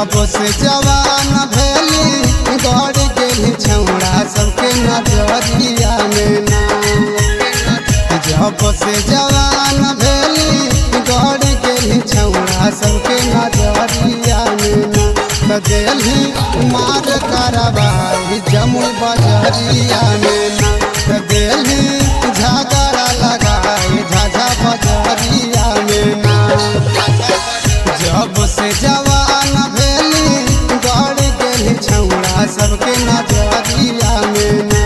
जब से जवान भेली गड़ गेली छौड़ा सबके नजरिया में ना। जब से जवान भेली गड़ गेली छौड़ा सबके नजरिया में ना। तो दिल्ली मार करवाई जमुई बजरिया में ना। तो दिल्ली झगड़ा लगाई झाझा बजरिया में ना। जब से जवान भेली गड़ गेली छौड़ा सबके नजरिया में ना।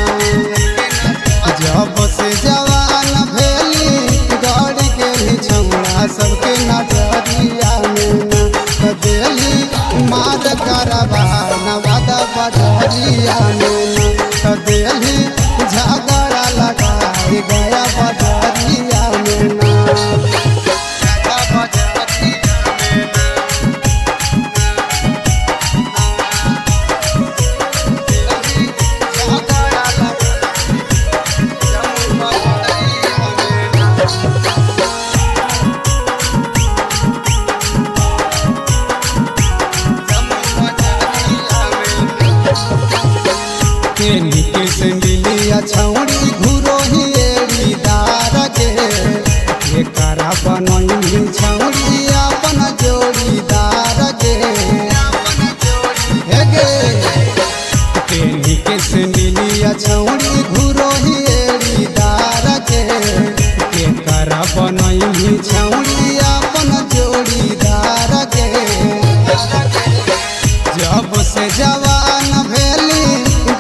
जब से जवान भेली गड़ गेली छौड़ा सबके नजरिया में ना। तो दिल्ली मार करवाई नवादा बजरिया में ना। तो दिल्ली झगड़ा लगाई गया बजरिया में ना। के संडिलिया छौड़ी घुरो हिएरी दार के करा बनई छौड़ी अपन जोड़ीदार के हे गे। तेनी के संडिलिया छौड़ी घुरो हिएरी दार के करा बनई छौड़ी अपन जोड़ीदार के। जब से जवान भेली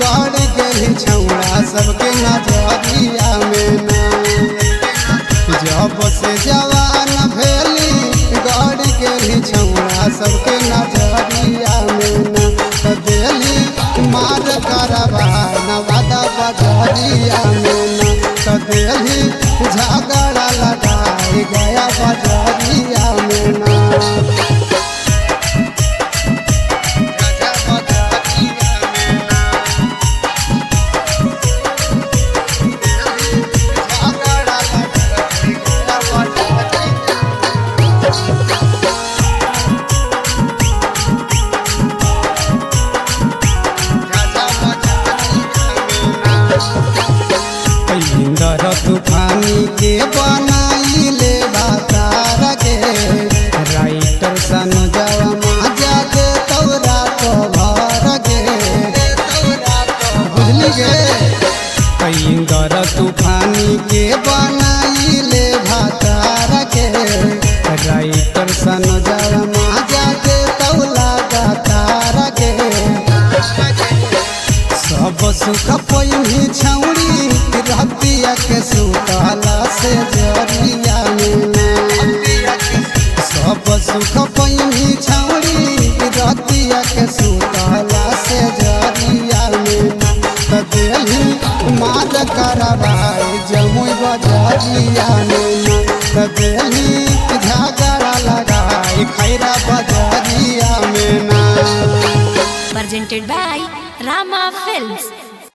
गड़ गेली छौड़ा सबके नजरिया में ना। जब से जवान भेली गड़ गेली छौड़ा सबके नजरिया में ना। तो दिल्ली मार करवाई नवादा बजरिया में ना। तो दिल्ली झगड़ा लगाई गया बजरिया में ना। इंदर तूफानी के बनाई ले बातार के राइटर सनोजवा माजा के तौरा तो भर के बुझली गे। इंदर तूफानी के बनाई ले भातार के राइटर सनोजवा माजा के तौला गातार के। सब सुख पैनी छौड़ी रतिया के सुतला से जरिया में ना। सब सुख पैनी छौड़ी रतिया के सुतला से जरिया में ना। तो दिल्ली मार करवाई जमुई बजरिया में ना। तो दिल्ली झगड़ा लगाई खैरा बजरिया में ना। Presented by Rama Films.